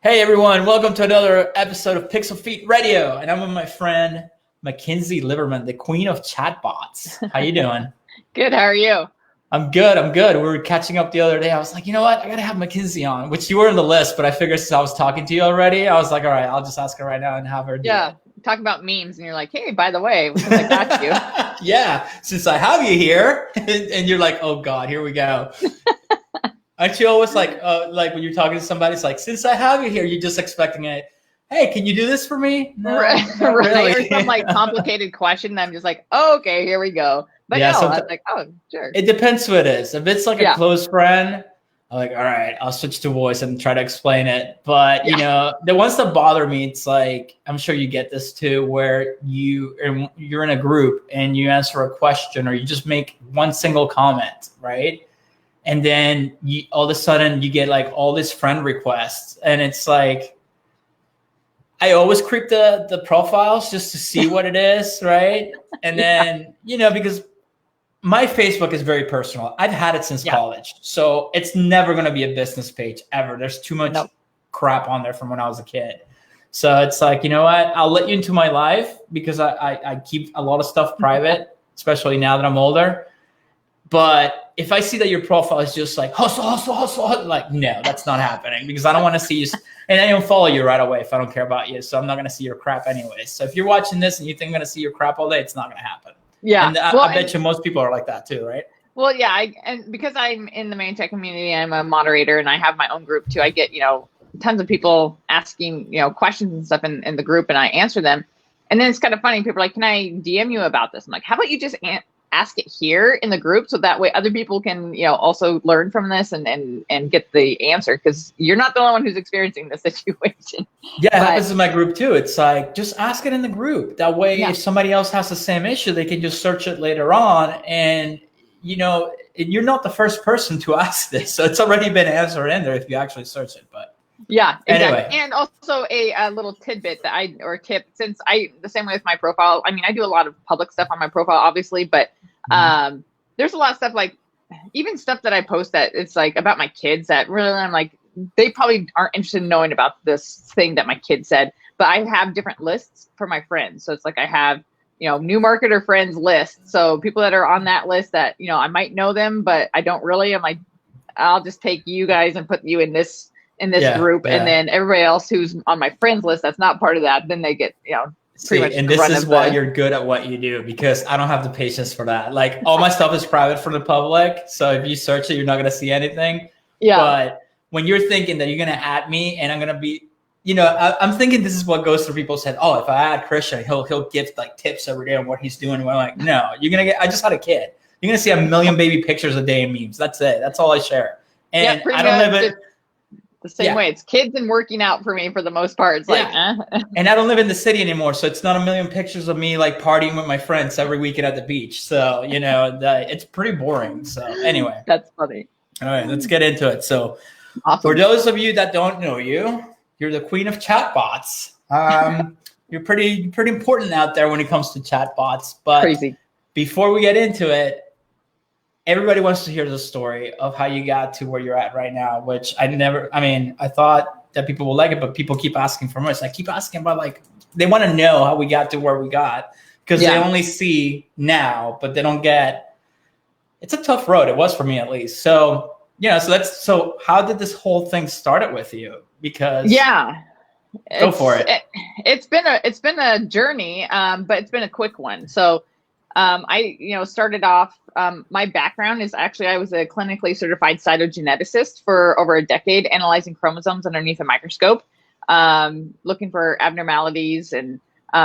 Hey everyone, welcome to another episode of PixlFeed Radio, and I'm with my friend MacKensie Liberman, the queen of chatbots. How you doing? Good, how are you? I'm good. We were catching up the other day. I was like, you know what? I gotta have MacKensie on, which you were in the list, but I figured since I was talking to you already, I was like, all right, I'll just ask her right now and have her do it. Talk about memes, and you're like, hey, by the way, since I got you. Yeah, since I have you here, and you're like, oh God, here we go. Aren't you always like when you're talking to somebody, it's like, since I have you here, you're just expecting it. Hey, can you do this for me? No, right. Really. Or some like complicated question. And I'm just like, oh, okay, here we go. But yeah, I was like, oh, sure. It depends who it is. If it's like a close friend, I'm like, all right, I'll switch to voice and try to explain it. But you know, the ones that bother me, it's like, I'm sure you get this too, where you're in a group and you answer a question or you just make one single comment, right? And then all of a sudden you get like all these friend requests, and it's like, I always creep the profiles just to see what it is, right? And then, because my Facebook is very personal. I've had it since college. So it's never going to be a business page ever. There's too much crap on there from when I was a kid. So it's like, you know what? I'll let you into my life because I keep a lot of stuff private, especially now that I'm older. But if I see that your profile is just like hustle, like, no, that's not happening because I don't want to see you. And I don't follow you right away if I don't care about you. So I'm not going to see your crap anyway. So if you're watching this and you think I'm going to see your crap all day, it's not going to happen. Yeah. And I bet you most people are like that too, right? Well, yeah. And because I'm in the main tech community, I'm a moderator and I have my own group too. I get, tons of people asking, questions and stuff in the group, and I answer them. And then it's kind of funny. People are like, can I DM you about this? I'm like, how about you just ask it here in the group, so that way other people can, also learn from this and get the answer, because you're not the only one who's experiencing this situation. Yeah, it happens in my group too. It's like, just ask it in the group. That way, if somebody else has the same issue, they can just search it later on. And, you're not the first person to ask this. So it's already been answered in there if you actually search it. But yeah, exactly. Anyway. And also a little tidbit tip, since the same way with my profile. I mean, I do a lot of public stuff on my profile, obviously, but there's a lot of stuff, like even stuff that I post that it's like about my kids that really, I'm like, they probably aren't interested in knowing about this thing that my kid said, but I have different lists for my friends. So it's like, I have, new marketer friends list. So people that are on that list that, I might know them, but I don't really, I'm like, I'll just take you guys and put you in this group. And then everybody else who's on my friends list that's not part of that, then they get, pretty much. And this is why you're good at what you do, because I don't have the patience for that. Like, all my stuff is private for the public. So if you search it, you're not going to see anything. Yeah. But when you're thinking that you're going to add me and I'm going to be, I'm thinking this is what goes through people's head. Oh, if I add Christian, he'll give like tips every day on what he's doing. And we're like, no, I just had a kid. You're going to see 1 million baby pictures a day in memes. That's it. That's all I share. And I don't live it. The same way. It's kids and working out for me for the most part. It's like, And I don't live in the city anymore, so it's not 1 million pictures of me like partying with my friends every weekend at the beach. So it's pretty boring. So anyway, that's funny. All right, let's get into it. So For those of you that don't know you're the queen of chatbots. You're pretty important out there when it comes to chatbots. But crazy. Before we get into it, everybody wants to hear the story of how you got to where you're at right now, which I thought that people would like it, but people keep asking for more. So I keep asking about, like, they want to know how we got to where we got, because they only see now, but they don't get, it's a tough road. It was for me, at least. So, so how did this whole thing start with you? Because go for it. It's been a journey, but it's been a quick one. So, I started off, my background is actually, I was a clinically certified cytogeneticist for over a decade, analyzing chromosomes underneath a microscope, looking for abnormalities. And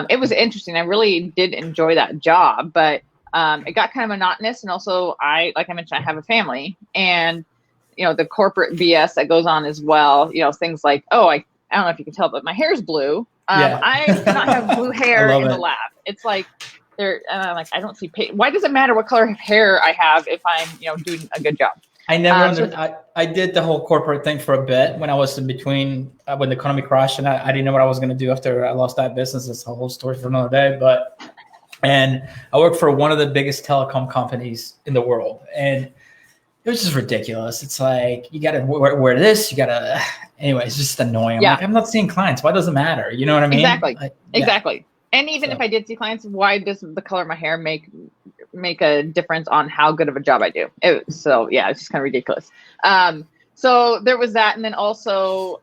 it was interesting. I really did enjoy that job, but it got kind of monotonous. And also, like I mentioned, I have a family, and, the corporate BS that goes on as well, things like, I don't know if you can tell, but my hair's blue. I cannot have blue hair in the lab. It's like, and I'm like, I don't see why does it matter what color of hair I have if I'm doing a good job? I I did the whole corporate thing for a bit when I was in between when the economy crashed, and I didn't know what I was going to do after I lost that business. It's a whole story for another day. And I worked for one of the biggest telecom companies in the world, and it was just ridiculous. It's like, you got to wear this, you got to, anyway, it's just annoying. I'm like, I'm not seeing clients. Why does it matter? You know what I mean? Exactly. Like, exactly. And even if I did see clients, why does the color of my hair make a difference on how good of a job I do? So yeah, it's just kind of ridiculous. So there was that. And then also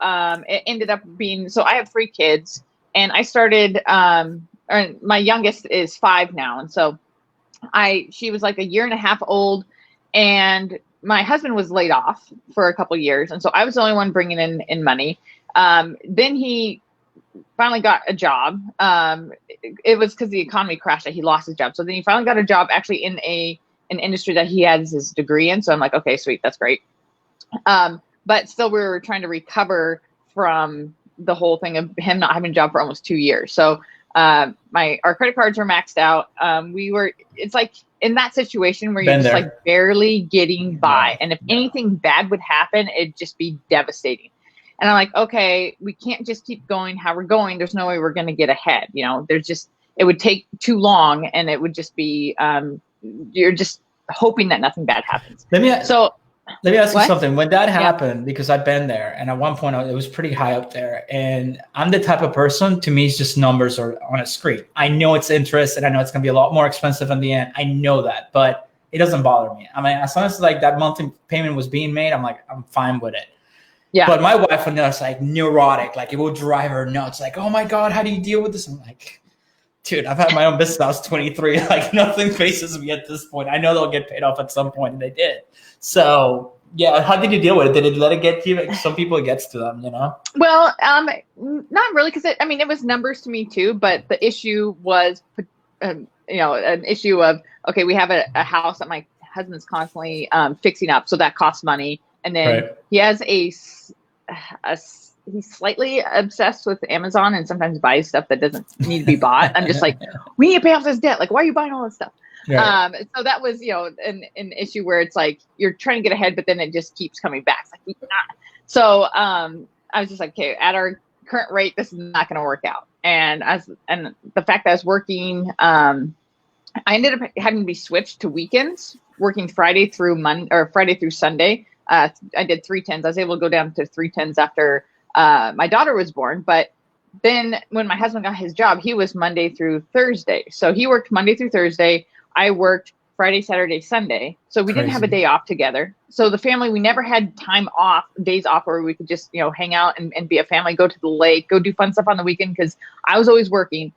it ended up being, so I have 3 kids, and I started, my youngest is 5 now. And so she was like a year and a half old, and my husband was laid off for a couple of years. And so I was the only one bringing in money. Then he finally got a job. It was because the economy crashed that he lost his job. So then he finally got a job actually in an industry that he has his degree in. So I'm like, okay, sweet. That's great. But still we were trying to recover from the whole thing of him not having a job for almost 2 years. So our credit cards were maxed out. It's like in that situation where you're just like barely getting by. And if anything bad would happen, it'd just be devastating. And I'm like, okay, we can't just keep going how we're going. There's no way we're going to get ahead. You know, it would take too long, and it would just be, you're just hoping that nothing bad happens. Let me ask you something. When that happened, because I've been there, and at one point it was pretty high up there, and I'm the type of person, to me, it's just numbers are on a screen. I know it's interest, and I know it's going to be a lot more expensive in the end. I know that, but it doesn't bother me. I mean, as long as like that monthly payment was being made, I'm like, I'm fine with it. Yeah. But my wife was like neurotic, like it will drive her nuts. Like, oh my God, how do you deal with this? I'm like, dude, I've had my own business. I was 23. Like nothing faces me at this point. I know they'll get paid off at some point, and they did. So yeah, how did you deal with it? Did it let it get to you? Like, some people, it gets to them, you know? Well, not really, because it was numbers to me too. But the issue was, an issue of, okay, we have a house that my husband's constantly fixing up, so that costs money. And then he has he's slightly obsessed with Amazon, and sometimes buys stuff that doesn't need to be bought. I'm just like, we need to pay off this debt. Like, why are you buying all this stuff? Right. So that was, an issue where it's like, you're trying to get ahead, but then it just keeps coming back. It's like, ah. So I was just like, okay, at our current rate, this is not going to work out. And the fact that I was working, I ended up having to be switched to weekends, working Friday through Sunday. I did 3/10s. I was able to go down to 3/10s after my daughter was born. But then when my husband got his job, he was Monday through Thursday. So he worked Monday through Thursday. I worked Friday, Saturday, Sunday. So we didn't have a day off together. So the family, we never had days off where we could just, hang out and be a family, go to the lake, go do fun stuff on the weekend, because I was always working.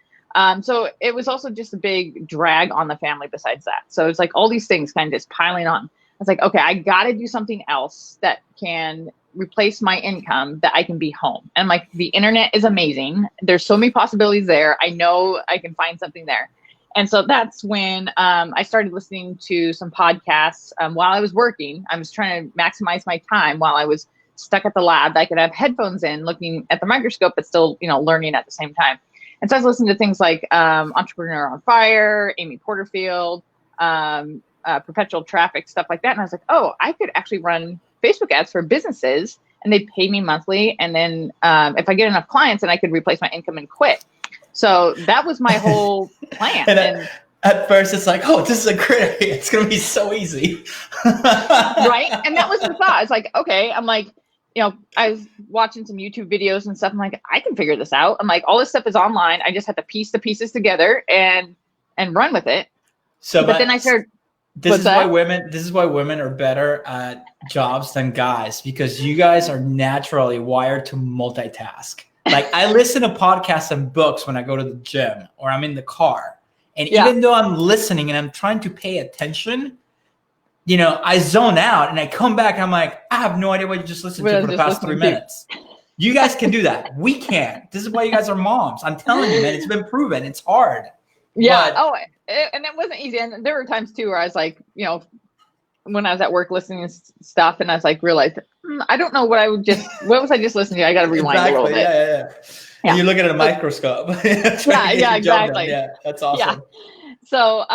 So it was also just a big drag on the family besides that. So it's like all these things kind of just piling on. It's like, okay, I got to do something else that can replace my income, that I can be home. And like, the internet is amazing. There's so many possibilities there. I know I can find something there. And so that's when I started listening to some podcasts while I was working. I was trying to maximize my time while I was stuck at the lab. I could have headphones in, looking at the microscope, but still, learning at the same time. And so I was listening to things like Entrepreneur on Fire, Amy Porterfield, Perpetual Traffic, stuff like that. And I was like, oh, I could actually run Facebook ads for businesses, and they pay me monthly. And then if I get enough clients, then I could replace my income and quit. So that was my whole plan. And at first it's like, oh, this is a great idea. It's going to be so easy. Right. And that was the thought. It's like, okay, I'm like, I was watching some YouTube videos and stuff. I'm like, I can figure this out. I'm like, all this stuff is online. I just have to piece the pieces together and run with it. So, but then I started. This is why women are better at jobs than guys, because you guys are naturally wired to multitask. Like, I listen to podcasts and books when I go to the gym or I'm in the car. And even though I'm listening and I'm trying to pay attention, I zone out and I come back and I'm like, I have no idea what you just listened to for the past 3 minutes. You guys can do that. We can't. This is why you guys are moms. I'm telling you, man, it's been proven. It's hard. Yeah. And it wasn't easy. And there were times too where I was like, when I was at work listening to stuff, and I was like, realized, I don't know what was I just listening to? I got to rewind a little bit. Yeah. You look at a microscope. Yeah, exactly. Yeah, that's awesome. Yeah. So,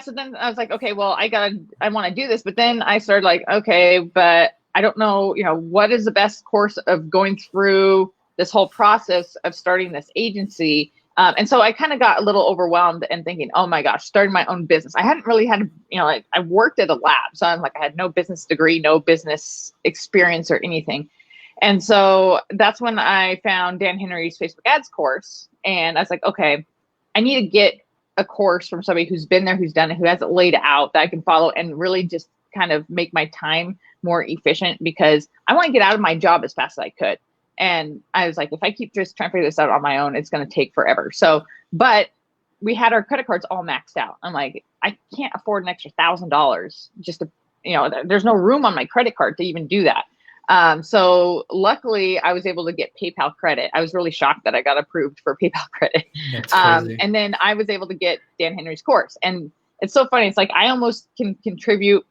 so then I was like, okay, well, I want to do this. But then I started like, okay, but I don't know, what is the best course of going through this whole process of starting this agency And so I kind of got a little overwhelmed and thinking, oh my gosh, starting my own business. I hadn't really had, like I worked at a lab. So I'm like, I had no business degree, no business experience or anything. And so that's when I found Dan Henry's Facebook ads course. And I was like, okay, I need to get a course from somebody who's been there, who's done it, who has it laid out that I can follow and really just kind of make my time more efficient, because I want to get out of my job as fast as I could. And I was like, if I keep just trying to figure this out on my own, it's going to take forever. So, but we had our credit cards all maxed out. I'm like, I can't afford an extra $1,000 just to, there's no room on my credit card to even do that. So luckily I was able to get PayPal credit. I was really shocked that I got approved for PayPal credit. That's crazy. And then I was able to get Dan Henry's course. And it's so funny. It's like, I almost can contribute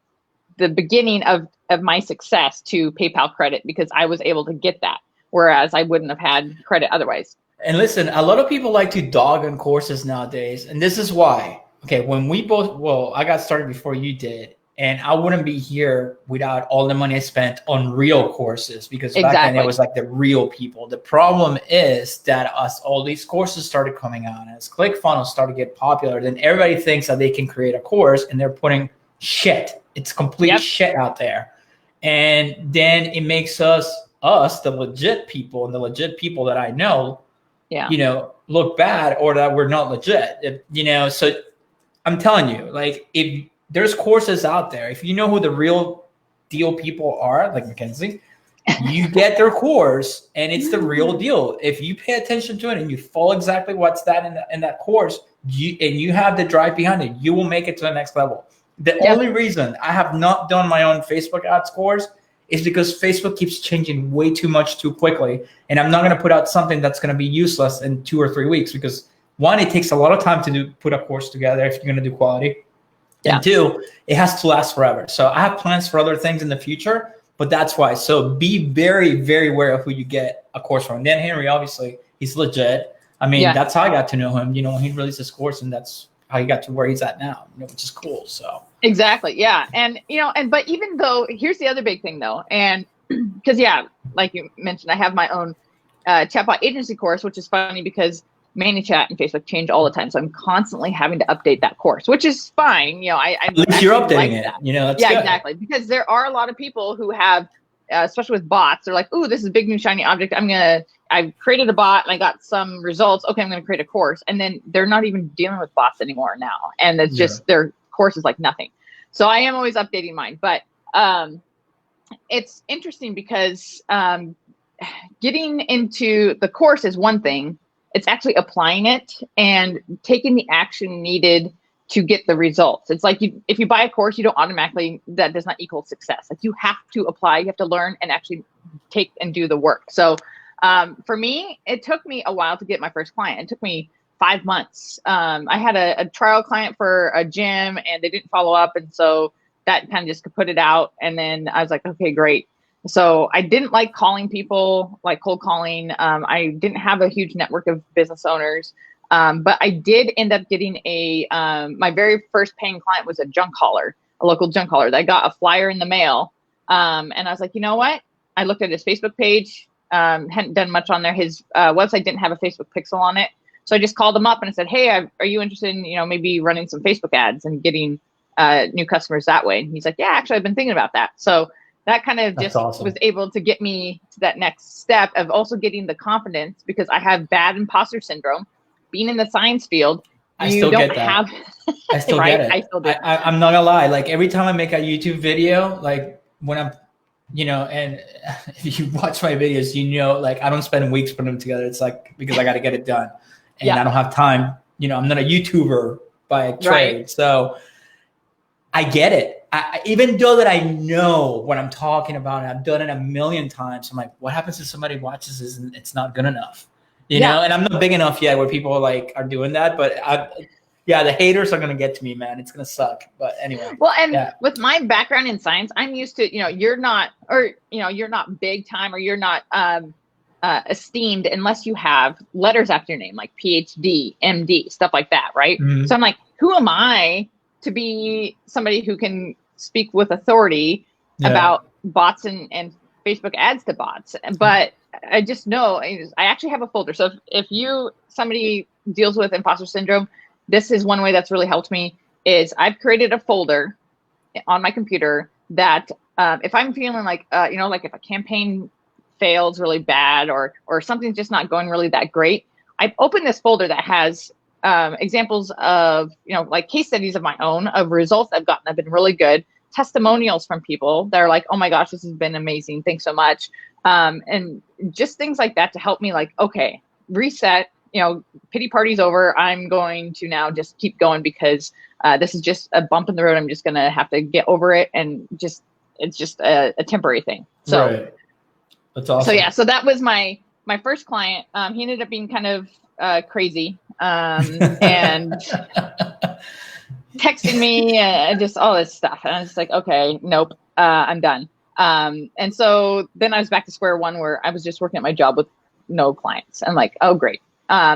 the beginning of my success to PayPal credit because I was able to get that, whereas I wouldn't have had credit otherwise. And listen, a lot of people like to dog on courses nowadays. And this is why. Okay, when we both, well, I got started before you did. And I wouldn't be here without all the money I spent on real courses, because back then it was like the real people. The problem is that all these courses started coming out, and as ClickFunnels started to get popular, then everybody thinks that they can create a course, and they're putting shit. It's complete shit out there. And then it makes us, the legit people, and the legit people that I know, look bad, or that we're not legit. So I'm telling you, like, if there's courses out there, if you know who the real deal people are, like MacKensie, you get their course and it's the real deal. If you pay attention to it and you follow exactly what's that in that course, and you have the drive behind it, you will make it to the next level. The only reason I have not done my own Facebook ads course is because Facebook keeps changing way too much too quickly. And I'm not going to put out something that's going to be useless in 2 or 3 weeks, because one, it takes a lot of time to put a course together if you're going to do quality. And two, it has to last forever. So I have plans for other things in the future, but that's why. So be very, very aware of who you get a course from. Dan Henry, obviously, he's legit. I mean, that's how I got to know him. He released his course, and that's how he got to where he's at now, which is cool. So exactly, yeah. And but even though, here's the other big thing though, and because like you mentioned, I have my own chatbot agency course, which is funny because ManyChat and Facebook change all the time, so I'm constantly having to update that course, which is fine. At least you're updating it. That's good. Exactly, because there are a lot of people who have, especially with bots, they're like, "Ooh, this is a big new shiny object. I've created a bot and I got some results. Okay, I'm gonna create a course," and then they're not even dealing with bots anymore now, and it's just their course is like nothing. So I am always updating mine, but it's interesting because getting into the course is one thing. It's actually applying it and taking the action needed to get the results. It's like if you buy a course, you don't automatically, that does not equal success. Like you have to apply, you have to learn and actually take and do the work. So for me, it took me a while to get my first client. It took me 5 months. I had a trial client for a gym and they didn't follow up. And so that kind of just put it out. And then I was like, okay, great. So I didn't like calling people, like cold calling. I didn't have a huge network of business owners, but I did end up getting my very first paying client was a junk hauler, a local junk hauler. I got a flyer in the mail, and I was like, you know what? I looked at his Facebook page, hadn't done much on there. His website didn't have a Facebook pixel on it, so I just called him up and I said, hey, are you interested in maybe running some Facebook ads and getting new customers that way? And he's like, yeah, actually, I've been thinking about that. So that kind of just was able to get me to that next step of also getting the confidence, because I have bad imposter syndrome. Being in the science field, I still get that. I still get it. I still do. I'm not gonna lie. Like every time I make a YouTube video, like when I'm, and if you watch my videos, like I don't spend weeks putting them together. It's like because I got to get it done, and I don't have time. I'm not a YouTuber by trade, so I get it. Even though that I know what I'm talking about, and I've done it a million times, I'm like, what happens if somebody watches this and it's not good enough? And I'm not big enough yet where people are doing that. But the haters are going to get to me, man. It's going to suck. But anyway. Well, and with my background in science, I'm used to, you're not big time, or you're not esteemed unless you have letters after your name, like PhD, MD, stuff like that. Right. Mm-hmm. So I'm like, who am I to be somebody who can speak with authority about bots and Facebook ads to bots. But I just know I actually have a folder. So if somebody deals with imposter syndrome, this is one way that's really helped me. Is I've created a folder on my computer that if I'm feeling like like if a campaign fails really bad or something's just not going really that great, I've opened this folder that has examples of like case studies of my own of results I've gotten that have been really good, testimonials from people that are like, oh my gosh, this has been amazing, thanks so much, and just things like that to help me like, okay, reset, pity party's over, I'm going to now just keep going because this is just a bump in the road, I'm just gonna have to get over it, and it's just a temporary thing. So right. That's awesome. So yeah, so that was my first client. He ended up being kind of crazy and texting me and just all this stuff. And I was just like, okay, nope, I'm done. And so then I was back to square one where I was just working at my job with no clients. I'm like, oh, great.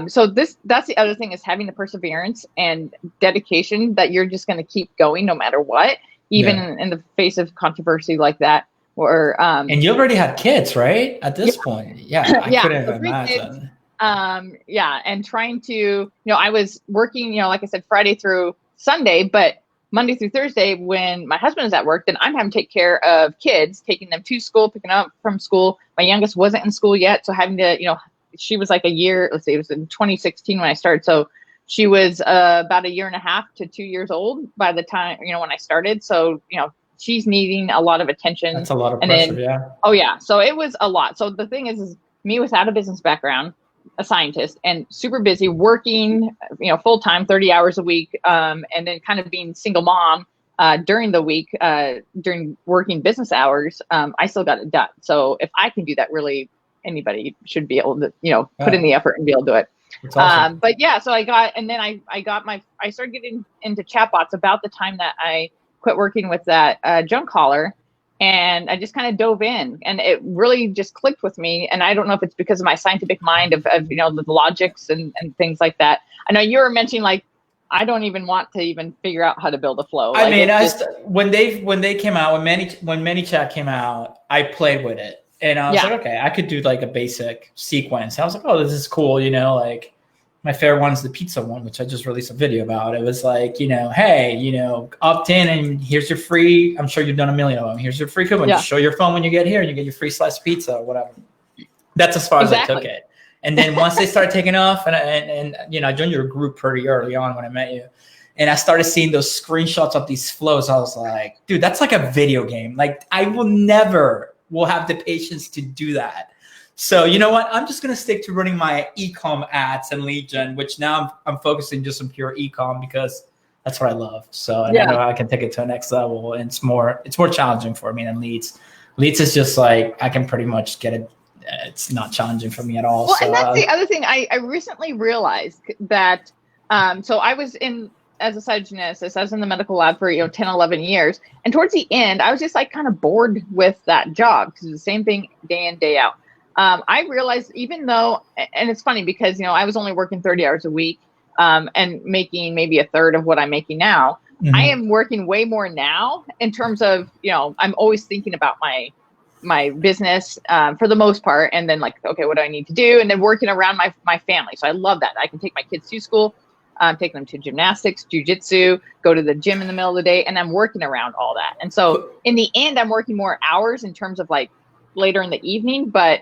So that's the other thing, is having the perseverance and dedication that you're just going to keep going no matter what, even in the face of controversy like that. Or and you already had kids, right? At this point. Yeah. I couldn't imagine. And trying to, I was working, like I said, Friday through Sunday, but Monday through Thursday, when my husband is at work, then I'm having to take care of kids, taking them to school, picking them up from school. My youngest wasn't in school yet, so having to, she was like a year, let's say it was in 2016 when I started. So she was about 1.5 to 2 years old by the time, when I started. So, she's needing a lot of attention. That's a lot of pressure, yeah. Oh yeah. So it was a lot. So the thing is me without a business background, a scientist, and super busy working, full time, 30 hours a week. And then kind of being single mom during the week, during working business hours, I still got it done. So if I can do that, really anybody should be able to, put in the effort and be able to do it. That's awesome. But yeah, so I started getting into chatbots about the time that I quit working with that junk hauler, and I just kind of dove in, and it really just clicked with me. And I don't know if it's because of my scientific mind of the logics and things like that. I know you were mentioning like I don't even want to even figure out how to build a flow. I mean, when they came out, when ManyChat came out, I played with it, and I was like, okay, I could do like a basic sequence. I was like, oh, this is cool, like. My favorite one is the pizza one, which I just released a video about. It was like, hey, opt in and here's your free, I'm sure you've done a million of them. Here's your free coupon. Just show your phone when you get here and you get your free slice of pizza or whatever. That's as far as I took it. And then once they started taking off and I joined your group pretty early on when I met you. And I started seeing those screenshots of these flows. I was like, dude, that's like a video game. Like I will have the patience to do that. So you know what? I'm just gonna stick to running my e-com ads and lead gen, which now I'm focusing just on pure e-com because that's what I love. So I know I can take it to the next level, and it's more challenging for me than leads. Leads is just like I can pretty much get it. It's not challenging for me at all. Well, and that's the other thing. I recently realized that. So I was as a cytogeneticist, I was in the medical lab for 10, 11 years, and towards the end, I was just like kind of bored with that job because it's the same thing day in, day out. I realized even though, and it's funny because, I was only working 30 hours a week and making maybe 1/3 of what I'm making now. Mm-hmm. I am working way more now in terms of, I'm always thinking about my business for the most part. And then like, okay, what do I need to do? And then working around my family. So I love that. I can take my kids to school, take them to gymnastics, jujitsu, go to the gym in the middle of the day. And I'm working around all that. And so in the end, I'm working more hours in terms of like later in the evening, but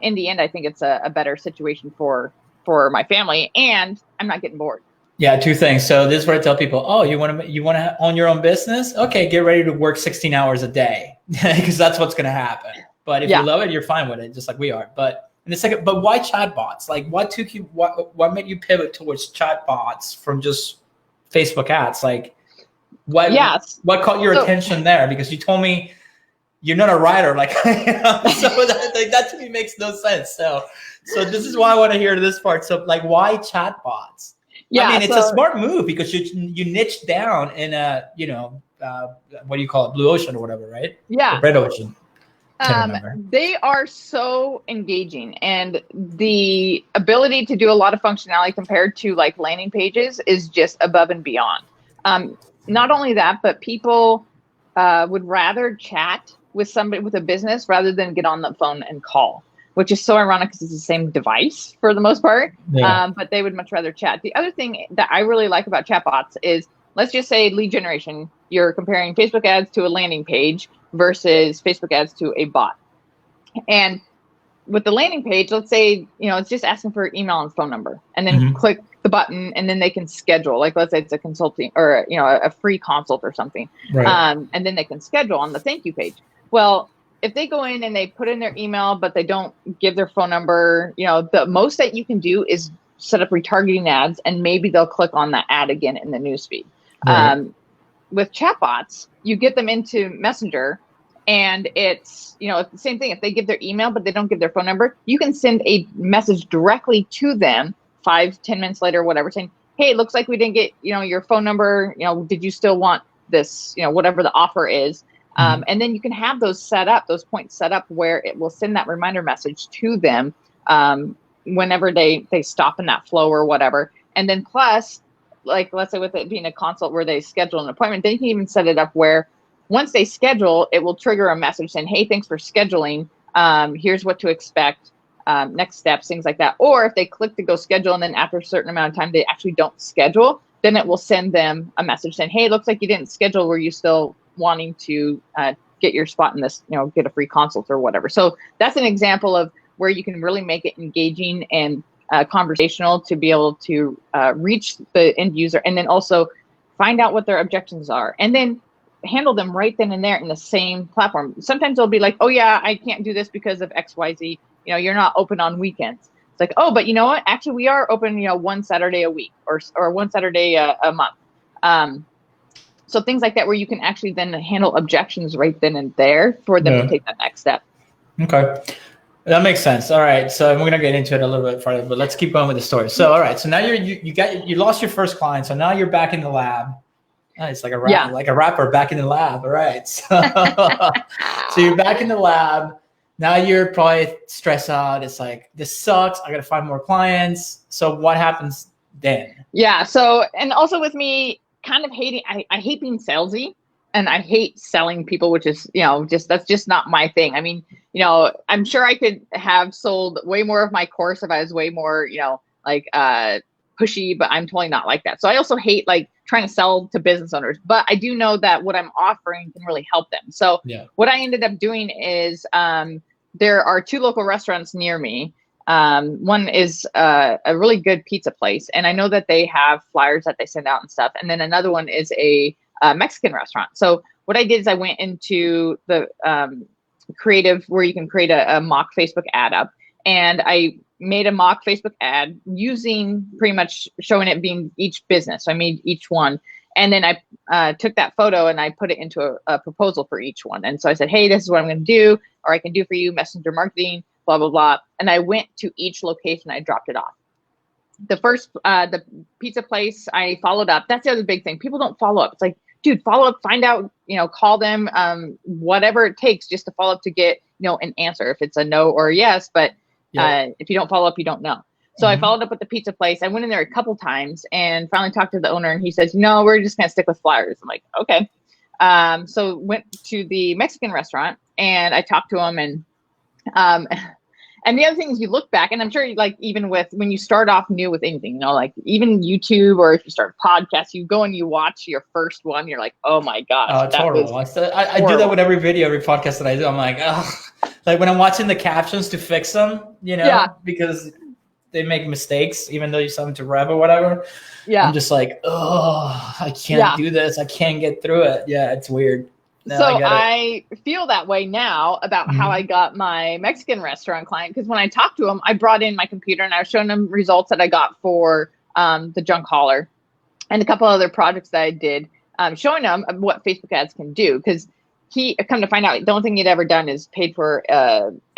in the end, I think it's a better situation for my family, and I'm not getting bored. Yeah, two things. So this is where I tell people, oh, you want to own your own business? Okay, get ready to work 16 hours a day because that's what's going to happen. But if you love it, you're fine with it, just like we are. But in the second, but why chatbots? Like, what made you pivot towards chatbots from just Facebook ads? Like, what caught your attention there? Because you told me you're not a writer, like so that to me makes no sense. So this is why I want to hear this part. So like, why chatbots? Yeah, I mean, it's a smart move because you niche down in a what do you call it, blue ocean or whatever, right? Yeah, or red ocean. They are so engaging, and the ability to do a lot of functionality compared to like landing pages is just above and beyond. Not only that, but people would rather chat with somebody with a business rather than get on the phone and call, which is so ironic because it's the same device for the most part. Yeah. But they would much rather chat. The other thing that I really like about chatbots is, let's just say lead generation. You're comparing Facebook ads to a landing page versus Facebook ads to a bot. And with the landing page, let's say, it's just asking for email and phone number, and then click the button, and then they can schedule. Like, let's say it's a consulting or, a free consult or something. Right. And then they can schedule on the thank you page. Well, if they go in and they put in their email, but they don't give their phone number, the most that you can do is set up retargeting ads, and maybe they'll click on that ad again in the newsfeed. Right. With chatbots, you get them into Messenger, and it's, it's the same thing. If they give their email, but they don't give their phone number, you can send a message directly to them 5-10 minutes later, whatever, saying, hey, it looks like we didn't get, your phone number. Did you still want this, whatever the offer is? And then you can have those points set up where it will send that reminder message to them whenever they stop in that flow or whatever. And then plus, like, let's say with it being a consult where they schedule an appointment, they can even set it up where once they schedule, it will trigger a message saying, hey, thanks for scheduling. Here's what to expect, next steps, things like that. Or if they click to go schedule, and then after a certain amount of time, they actually don't schedule, then it will send them a message saying, hey, it looks like you didn't schedule. Were you still wanting to get your spot in this, get a free consult or whatever? So that's an example of where you can really make it engaging and conversational to be able to reach the end user, and then also find out what their objections are, and then handle them right then and there in the same platform. Sometimes they'll be like, oh yeah, I can't do this because of XYZ. You're not open on weekends. It's like, oh, but you know what? Actually, we are open, one Saturday a week or one Saturday a month. So things like that, where you can actually then handle objections right then and there for them to take that next step. Okay. That makes sense. All right. So we're going to get into it a little bit further, but let's keep going with the story. So, all right. So now you lost your first client. So now you're back in the lab. It's like a rapper back in the lab. All right. So, so you're back in the lab. Now you're probably stressed out. It's like, this sucks. I got to find more clients. So what happens then? Yeah. So, and also with me kind of hating, I hate being salesy, and I hate selling people, which is, that's just not my thing. I mean, I'm sure I could have sold way more of my course if I was way more, pushy, but I'm totally not like that. So I also hate trying to sell to business owners, but I do know that what I'm offering can really help them. So what I ended up doing is there are 2 local restaurants near me. One is a really good pizza place, and I know that they have flyers that they send out and stuff. And then another one is a Mexican restaurant. So what I did is I went into the creative where you can create a mock Facebook ad up, and I made a mock Facebook ad using pretty much showing it being each business. So I made each one, and then I took that photo and I put it into a proposal for each one. And so I said, hey, this is what I'm going to do, or I can do for you messenger marketing, blah, blah, blah. And I went to each location. I dropped it off. The first, the pizza place, I followed up. That's the other big thing. People don't follow up. It's like, dude, follow up, find out, call them, whatever it takes just to follow up to get, an answer, if it's a no or a yes. But if you don't follow up, you don't know. So I followed up with the pizza place. I went in there a couple times and finally talked to the owner, and he says, no, we're just going to stick with flyers. I'm like, okay. So went to the Mexican restaurant and I talked to him, and the other thing is you look back, and I'm sure even with when you start off new with anything, even YouTube, or if you start a podcast, you go and you watch your first one, you're like, oh my gosh. Oh, it's horrible. I do that with every video, every podcast that I do. I'm like, oh, when I'm watching the captions to fix them, because they make mistakes, even though you send them to Rev or whatever. Yeah. I'm just like, oh, I can't do this. I can't get through it. Yeah, it's weird. No, so I feel that way now about how I got my Mexican restaurant client, because when I talked to him, I brought in my computer and I was showing him results that I got for the junk hauler and a couple other projects that I did, showing him what Facebook ads can do. Because he come to find out, the only thing he'd ever done is paid for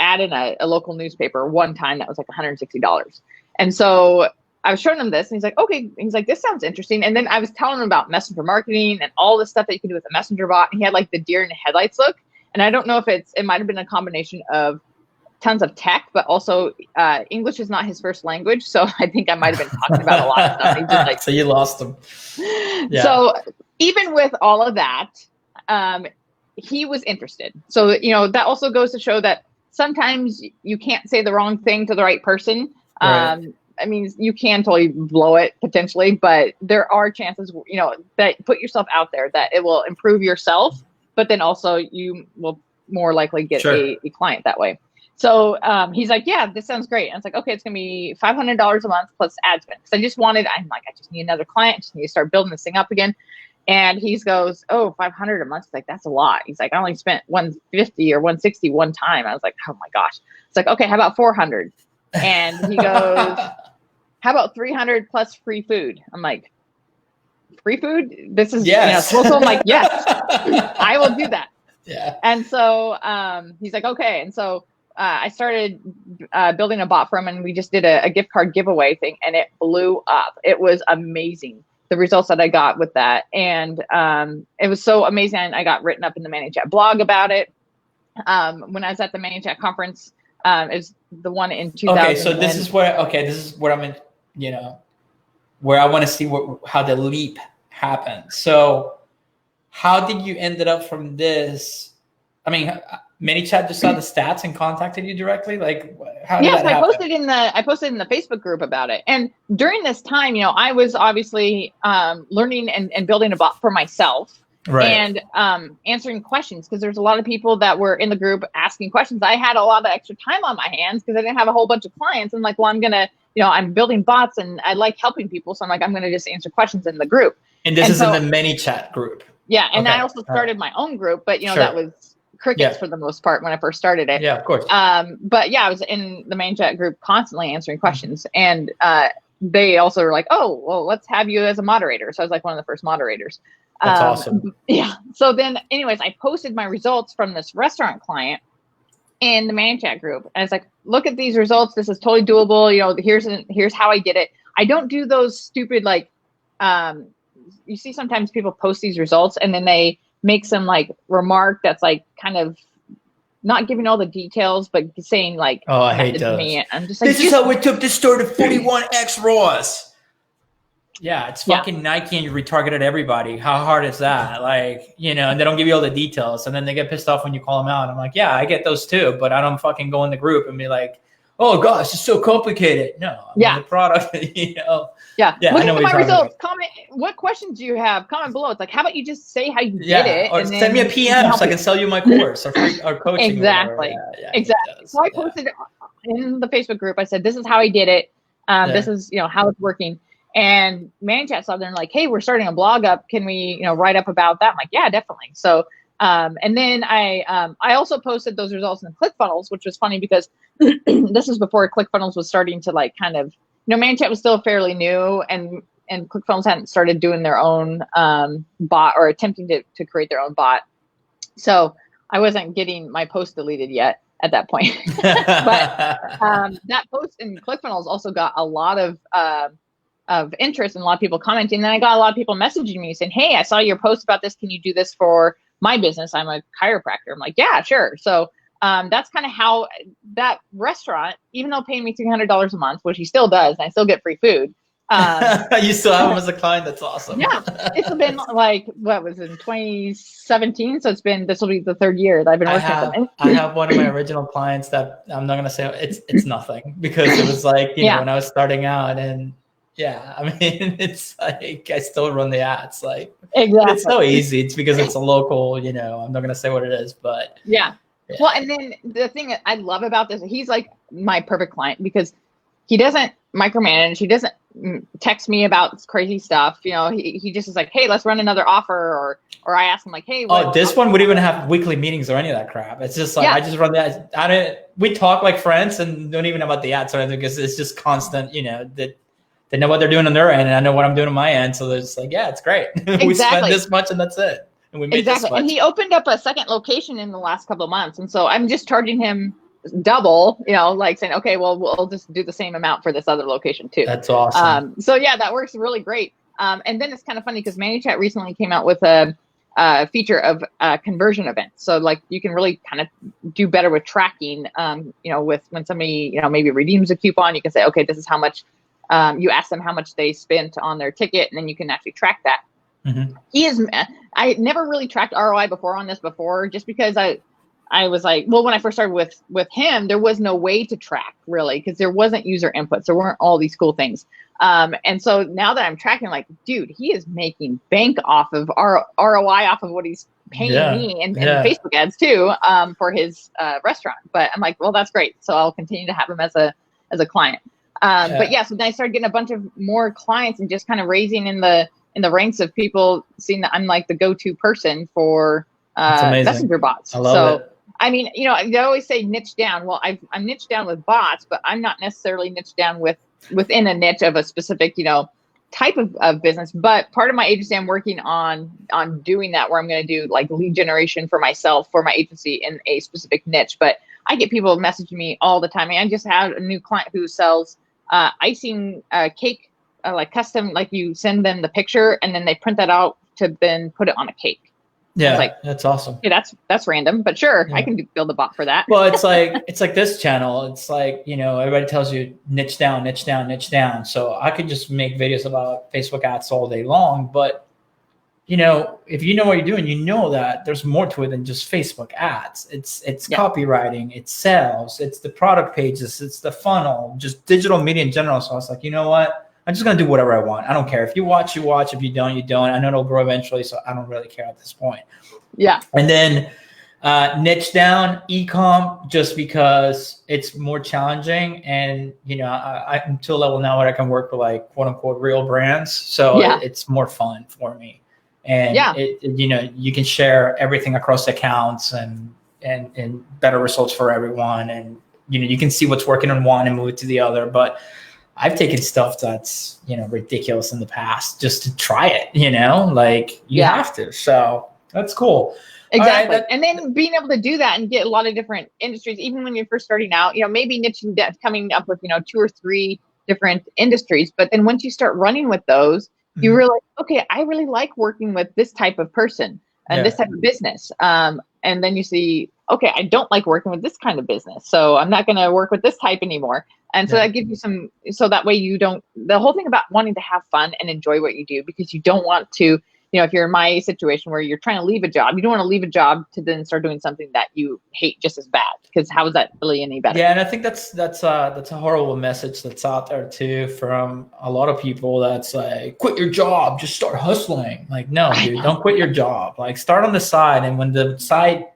ad in a local newspaper one time that was like $160. And so I was showing him this, and he's like, okay. He's like, this sounds interesting. And then I was telling him about messenger marketing and all the stuff that you can do with a messenger bot. And he had the deer in the headlights look. And I don't know if it might've been a combination of tons of tech, but also English is not his first language. So I think I might've been talking about a lot of stuff. He just, so you lost him. Yeah. So even with all of that, he was interested. So, you know, that also goes to show that sometimes you can't say the wrong thing to the right person. Right. I mean, you can totally blow it potentially, but there are chances, you know, that put yourself out there that it will improve yourself, but then also you will more likely get a client that way. So he's like, yeah, this sounds great. And it's like, okay, it's going to be $500 a month plus ad spend. Because I'm like, I just need another client. I just need to start building this thing up again. And he goes, oh, 500 a month. It's like, that's a lot. He's like, I only spent 150 or 160 one time. I was like, oh my gosh. It's like, okay, how about 400? And he goes, how about 300 plus free food? I'm like, free food? This is, yes. You know, so I'm like, yes, I will do that. Yeah. And so he's like, okay. And so I started building a bot for him, and we just did a gift card giveaway thing, and it blew up. It was amazing, the results that I got with that. And it was so amazing. I got written up in the ManyChat blog about it. When I was at the ManyChat conference, it was the one in 2000. Okay, so this is where I'm in, you know, where I want to see how the leap happened. So how did you ended up from this? I mean, ManyChat just saw the stats and contacted you directly? Like, how did that happen? I posted in the Facebook group about it. And during this time, you know, I was obviously learning and building a bot for myself. Right. And answering questions, because there's a lot of people that were in the group asking questions. I had a lot of extra time on my hands because I didn't have a whole bunch of clients. And like, well, I'm building bots and I like helping people. So I'm like, I'm going to just answer questions in the group. And this is in the ManyChat group. Yeah. And I also started my own group, but you know, that was crickets for the most part when I first started it. Yeah, of course. But yeah, I was in the ManyChat group constantly answering questions. And they also were like, oh, well, let's have you as a moderator. So I was like one of the first moderators. That's awesome. Yeah. So then anyways, I posted my results from this restaurant client in the ManyChat group. And I was like, look at these results. This is totally doable. You know, here's how I did it. I don't do those stupid, like, you see sometimes people post these results and then they make some like remark that's like kind of not giving all the details, but saying like, oh, I hate those. I'm just like, this is how we took this store to 41x ROAS. Yeah, it's fucking Nike and you retargeted everybody. How hard is that? Like, you know, and they don't give you all the details. And then they get pissed off when you call them out. I'm like, yeah, I get those too. But I don't fucking go in the group and be like, oh gosh, it's so complicated. No, I mean, the product, you know. Yeah. Look at my results. Comment. What questions do you have? Comment below. It's like, how about you just say how you did it? Or send me a PM so I can sell you my course or coaching. Exactly. Exactly. So I posted in the Facebook group. I said, this is how I did it. This is, you know, how it's working. And ManyChat saw there and like, hey, we're starting a blog up. Can we, you know, write up about that? I'm like, yeah, definitely. So, and then I also posted those results in ClickFunnels, which was funny because this was before ClickFunnels was starting to like kind of, you know, ManyChat was still fairly new and ClickFunnels hadn't started doing their own bot or attempting to create their own bot. So I wasn't getting my post deleted yet at that point. But that post in ClickFunnels also got a lot of interest and a lot of people commenting. And then I got a lot of people messaging me saying, hey, I saw your post about this. Can you do this for my business? I'm a chiropractor. I'm like, yeah, sure. So that's kind of how that restaurant, even though paying me $300 a month, which he still does, and I still get free food. You still have him as a client. That's awesome. Yeah. It's been like, what was it, in 2017? So this will be the third year that I've been working with them. I have one of my original clients that I'm not going to say it's nothing because it was like, you know, when I was starting out and yeah, I mean, it's like I still run the ads. Like, exactly. It's so easy. It's because it's a local, you know, I'm not going to say what it is, but. Yeah. Well, and then the thing that I love about this, he's like my perfect client because he doesn't micromanage. He doesn't text me about crazy stuff. You know, he just is like, hey, let's run another offer. Or I ask him like, hey. This one would even have weekly meetings or any of that crap. It's just like, I just run the ads. We talk like friends and don't even know about the ads or anything because it's just constant, you know, that. They know what they're doing on their end, and I know what I'm doing on my end. So they're just like, yeah, it's great. Exactly. We spend this much, and that's it. And we made this much. And he opened up a second location in the last couple of months, and so I'm just charging him double. You know, like saying, okay, well, we'll just do the same amount for this other location too. That's awesome. So yeah, that works really great. And then it's kind of funny because ManyChat recently came out with a feature of conversion events. So like you can really kind of do better with tracking. You know, with when somebody maybe redeems a coupon, you can say, okay, this is how much. You ask them how much they spent on their ticket, and then you can actually track that. He is, I never really tracked ROI on this before, just because I was like, well, when I first started with him, there was no way to track really, because there wasn't user inputs. There weren't all these cool things. And so now that I'm tracking, like, dude, he is making bank off of ROI off of what he's paying me and Facebook ads too, for his restaurant. But I'm like, well, that's great. So I'll continue to have him as a client. But yeah, so then I started getting a bunch of more clients and just kind of raising in the ranks of people seeing that I'm like the go-to person for messenger bots. I love it. I mean, you know, I always say niche down. Well, I'm niche down with bots, but I'm not necessarily niche down within a niche of a specific, you know, type of business. But part of my agency, I'm working on doing that, where I'm going to do like lead generation for myself, for my agency in a specific niche. But I get people messaging me all the time. I mean, I just had a new client who sells icing cake, like custom, like you send them the picture and then they print that out to then put it on a cake. Yeah, like, that's awesome. Yeah, that's random, but sure, I can build a bot for that. Well, it's like this channel. It's like, you know, everybody tells you niche down, niche down, niche down. So I could just make videos about Facebook ads all day long. But, you know, if you know what you're doing, you know that there's more to it than just Facebook ads. It's copywriting, it's sales, it's the product pages, it's the funnel, just digital media in general. So I was like, you know what? I'm just going to do whatever I want. I don't care. If you watch, you watch. If you don't, you don't. I know it'll grow eventually, so I don't really care at this point. Yeah. And then niche down e-com, just because it's more challenging. And, you know, I'm to a level now where I can work with like quote unquote real brands. So it's more fun for me. And you know, you can share everything across accounts and better results for everyone. And, you know, you can see what's working on one and move it to the other. But I've taken stuff that's, you know, ridiculous in the past just to try it, you know, like you have to. So that's cool. Exactly. Right, and then being able to do that and get a lot of different industries, even when you're first starting out, you know, maybe niching down, coming up with, you know, 2 or 3 different industries. But then once you start running with those, you realize, okay, I really like working with this type of person and this type of business. And then you see, okay, I don't like working with this kind of business, so I'm not going to work with this type anymore. And so that gives you so that way you don't, the whole thing about wanting to have fun and enjoy what you do, because you don't want to, you know, if you're in my situation where you're trying to leave a job, you don't want to leave a job to then start doing something that you hate just as bad, because how is that really any better? Yeah. And I think that's a horrible message that's out there too from a lot of people. That's like, quit your job, just start hustling. Like, no, dude, don't quit your job. Like, start on the side. And when the side,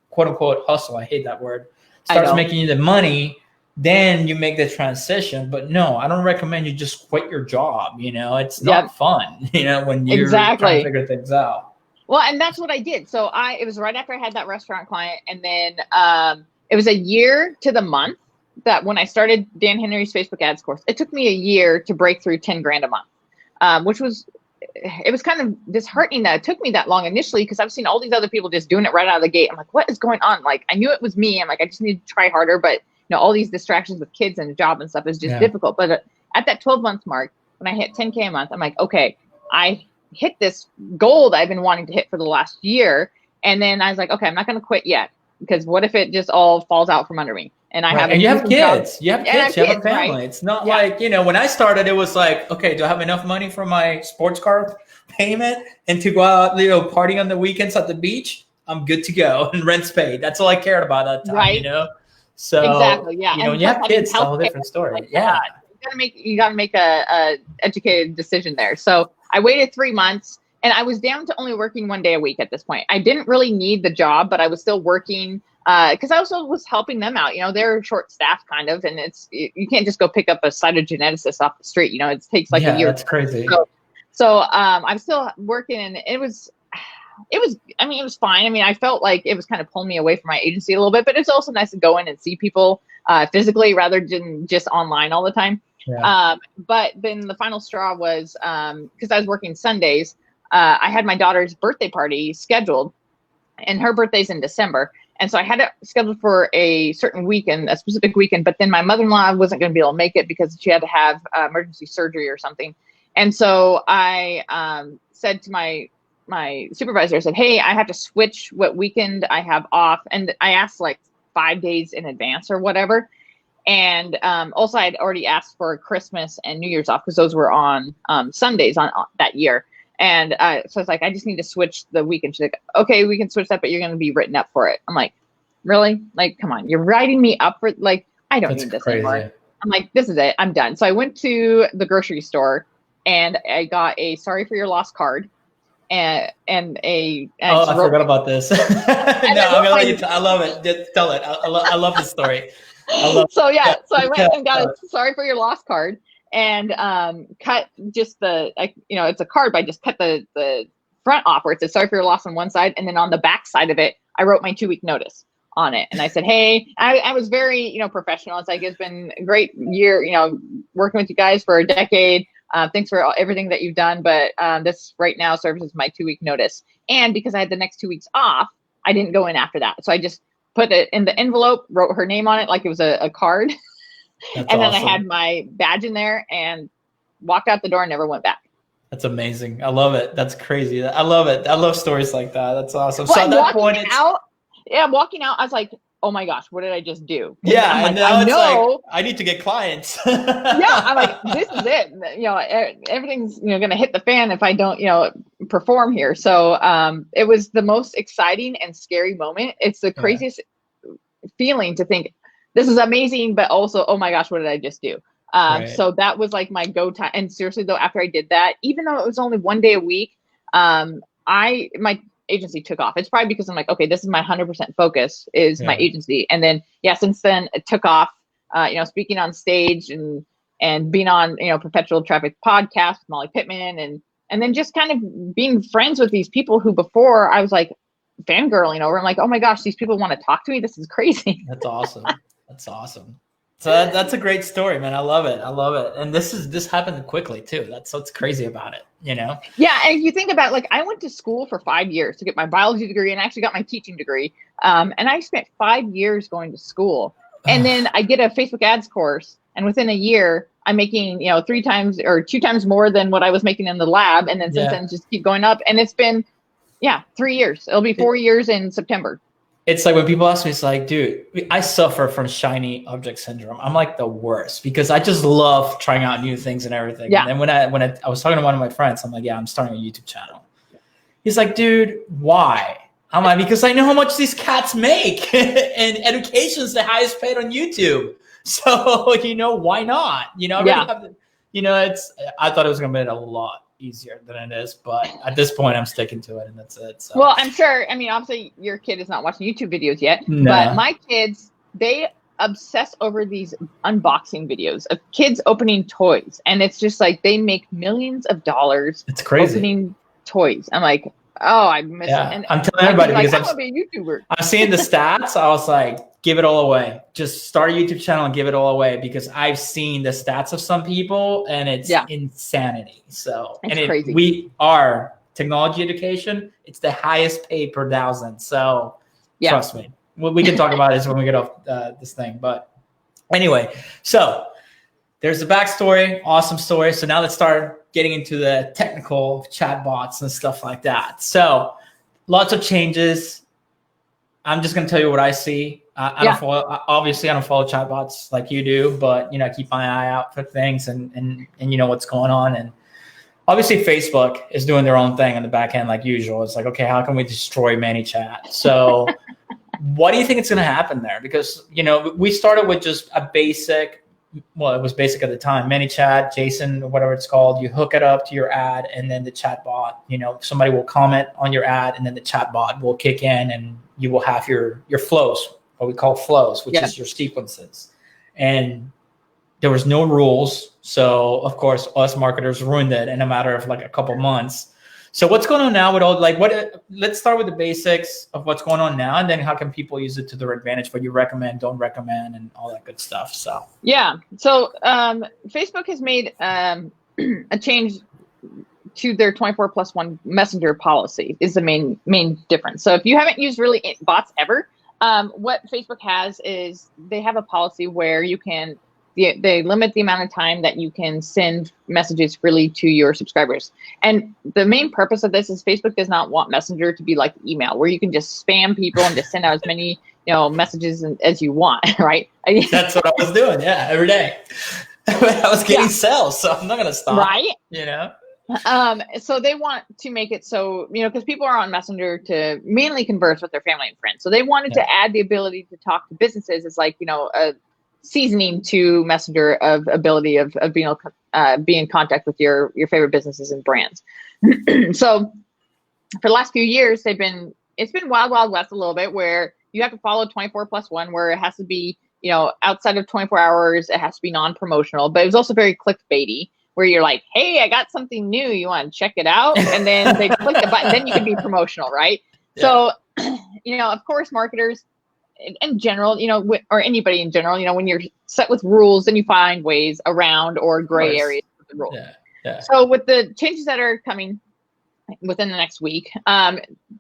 quote unquote, hustle, I hate that word, starts making you the money, then you make the transition. But no, I don't recommend you just quit your job. You know, it's not fun, you know, when you're trying to figure things out. Well, and that's what I did. So it was right after I had that restaurant client. And then it was a year to the month that when I started Dan Henry's Facebook ads course, it took me a year to break through 10 grand a month, which was, it was kind of disheartening that it took me that long initially, because I've seen all these other people just doing it right out of the gate. I'm like, what is going on? Like, I knew it was me. I'm like, I just need to try harder. But, you know, all these distractions with kids and a job and stuff is just difficult. But at that 12-month mark, when I hit 10K a month, I'm like, okay, I hit this goal that I've been wanting to hit for the last year. And then I was like, okay, I'm not going to quit yet, because what if it just all falls out from under me? And I have, and you have kids, you have kids, you have a family. Right? It's not like, you know, when I started, it was like, okay, do I have enough money for my sports car payment and to go out, you know, party on the weekends at the beach? I'm good to go, and rent's paid. That's all I cared about at that time, you know? So exactly, you know, when you have kids, it's a whole different story. Like, you gotta make a educated decision there. So I waited 3 months, and I was down to only working 1 day a week at this point. I didn't really need the job, but I was still working because I also was helping them out. You know, they're short staffed kind of, and you can't just go pick up a cytogeneticist off the street. You know, it takes like a year. That's crazy. So I'm still working, and it was fine. I mean, I felt like it was kind of pulling me away from my agency a little bit, but it's also nice to go in and see people physically rather than just online all the time. Yeah. But then the final straw was, because I was working Sundays, I had my daughter's birthday party scheduled, and her birthday's in December. And so I had it scheduled for a certain weekend, a specific weekend, but then my mother-in-law wasn't going to be able to make it because she had to have emergency surgery or something. And so I said to my supervisor, I said, hey, I have to switch what weekend I have off. And I asked like 5 days in advance or whatever. And also I had already asked for Christmas and New Year's off, because those were on Sundays on that year. And so it's like, I just need to switch the week. And she's like, okay, we can switch that, but you're going to be written up for it. I'm like, really? Like, come on, you're writing me up for, like, I don't need this anymore. I'm like, this is it. I'm done. So I went to the grocery store and I got a sorry for your loss card and I forgot about this. No, I'm gonna let you. I love it. Just tell it. I love this story. So I went and got a sorry for your loss card and cut just it's a card, but I just cut the front off where it says sorry for your loss on one side, and then on the back side of it, I wrote my 2-week notice on it. And I said, hey, I was very, professional. It's like, it's been a great year, working with you guys for a decade. Thanks for everything that you've done. But this right now serves as my 2-week notice. And because I had the next 2 weeks off, I didn't go in after that. So I just put it in the envelope, wrote her name on it like it was a card. And then awesome. I had my badge in there and walked out the door and never went back. That's amazing. I love it. That's crazy. I love it. I love stories like that. That's awesome. Well, so at that point, walking out, I was like, oh my gosh, what did I just do? Yeah, like, and now I know. Like, I need to get clients. Yeah, I'm like, this is it. Everything's going to hit the fan if I don't perform here. So it was the most exciting and scary moment. It's the craziest feeling to think this is amazing, but also, oh my gosh, what did I just do? Right. So that was like my go time. And seriously though, after I did that, even though it was only 1 day a week, my agency took off. It's probably because I'm like, okay, this is my 100% focus is my agency. And then, since then it took off, speaking on stage and being on, Perpetual Traffic podcast with Molly Pittman and then just kind of being friends with these people who before I was like fangirling over. I'm like, oh my gosh, these people want to talk to me. This is crazy. That's awesome. That's awesome. So that's a great story, man. I love it. I love it. And this happened quickly too. That's what's crazy about it, Yeah. And if you think about like, I went to school for 5 years to get my biology degree and I actually got my teaching degree. And I spent 5 years going to school. And then I get a Facebook ads course. And within a year, I'm making, 3 times or 2 times more than what I was making in the lab. And then since then just keep going up. And it's been, 3 years. It'll be 4 years in September. It's like when people ask me, it's like, dude, I suffer from shiny object syndrome. I'm like the worst because I just love trying out new things and everything. Yeah. And then when I was talking to one of my friends, I'm like, I'm starting a YouTube channel. He's like, dude, why? I'm like, because I know how much these cats make and education is the highest paid on YouTube. So, why not? I thought it was going to be a lot easier than it is, but at this point I'm sticking to it and that's it. So. Well, I'm sure, obviously your kid is not watching YouTube videos yet, but my kids, they obsess over these unboxing videos of kids opening toys. And it's just like, they make millions of dollars. It's crazy. Opening toys. I'm like, oh, I miss it. And I'm telling everybody because I'm going to be a YouTuber. I'm seeing the stats. I was like, give it all away. Just start a YouTube channel and give it all away because I've seen the stats of some people and it's insanity. So, it's crazy. We are technology education. It's the highest paid per 1,000. So trust me, we can talk about this when we get off this thing. But anyway, so there's the backstory, awesome story. So now let's start getting into the technical chatbots and stuff like that. So lots of changes. I'm just going to tell you what I see. I don't follow, obviously I don't follow chatbots like you do, but I keep my eye out for things and what's going on. And obviously Facebook is doing their own thing on the back end like usual. It's like, okay, how can we destroy ManyChat? So what do you think it's going to happen there? Because, we started with just a basic, well, it was basic at the time, ManyChat, JSON, or whatever it's called. You hook it up to your ad and then the chatbot, somebody will comment on your ad and then the chatbot will kick in and you will have your flows, what we call flows, which is your sequences. And there was no rules. So of course, us marketers ruined it in a matter of like a couple months. So what's going on now with all let's start with the basics of what's going on now. And then how can people use it to their advantage, what you recommend, don't recommend, and all that good stuff. So, So Facebook has made a change to their 24+1 messenger policy is the main difference. So if you haven't used really bots ever, what Facebook has is they have a policy where you can, they limit the amount of time that you can send messages freely to your subscribers. And the main purpose of this is Facebook does not want Messenger to be like email where you can just spam people and just send out as many, messages as you want, right? That's what I was doing. Yeah. Every day. I was getting sales, so I'm not going to stop. Right. So they want to make it so, because people are on Messenger to mainly converse with their family and friends. So they wanted to add the ability to talk to businesses as like, a seasoning to Messenger of ability of being able to be in contact with your favorite businesses and brands. So for the last few years, it's been wild west a little bit, where you have to follow 24+1, where it has to be, outside of 24 hours, it has to be non-promotional, but it was also very clickbaity, where you're like, hey, I got something new, you want to check it out? And then they click the button, then you can be promotional, right? Yeah. So, of course, marketers in general, or anybody in general, when you're set with rules, then you find ways around or gray areas with the rules. Yeah. So with the changes that are coming within the next week,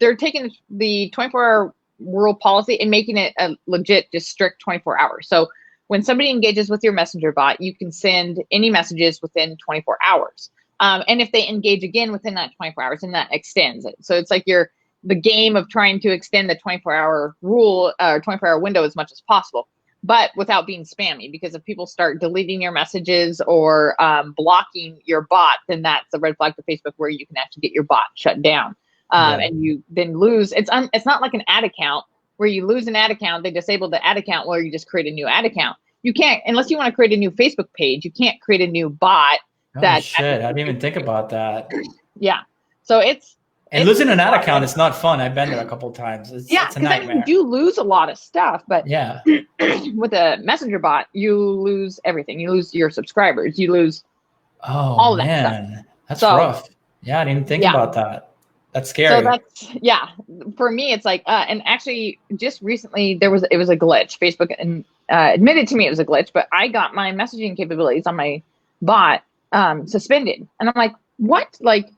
they're taking the 24-hour rule policy and making it a legit, just strict 24 hours. So when somebody engages with your Messenger bot, you can send any messages within 24 hours. And if they engage again within that 24 hours, then that extends it. So it's like the game of trying to extend the 24-hour rule or 24-hour window as much as possible, but without being spammy. Because if people start deleting your messages or blocking your bot, then that's a red flag to Facebook, where you can actually get your bot shut down. And you then lose. It's not like an ad account where you lose an ad account. They disable the ad account where you just create a new ad account. You can't, unless you want to create a new Facebook page, you can't create a new bot. Oh, shit. I didn't even think about that. Yeah. So and losing an ad account is not fun. I've been there a couple of times. It's a nightmare. You do lose a lot of stuff, but yeah, with a Messenger bot, you lose everything. You lose your subscribers. You lose all of that stuff. That's rough. Yeah, I didn't even think about that. That's scary. So for me, it's like, and actually just recently it was a glitch. Facebook admitted to me it was a glitch, but I got my messaging capabilities on my bot suspended. And I'm like, what? Like,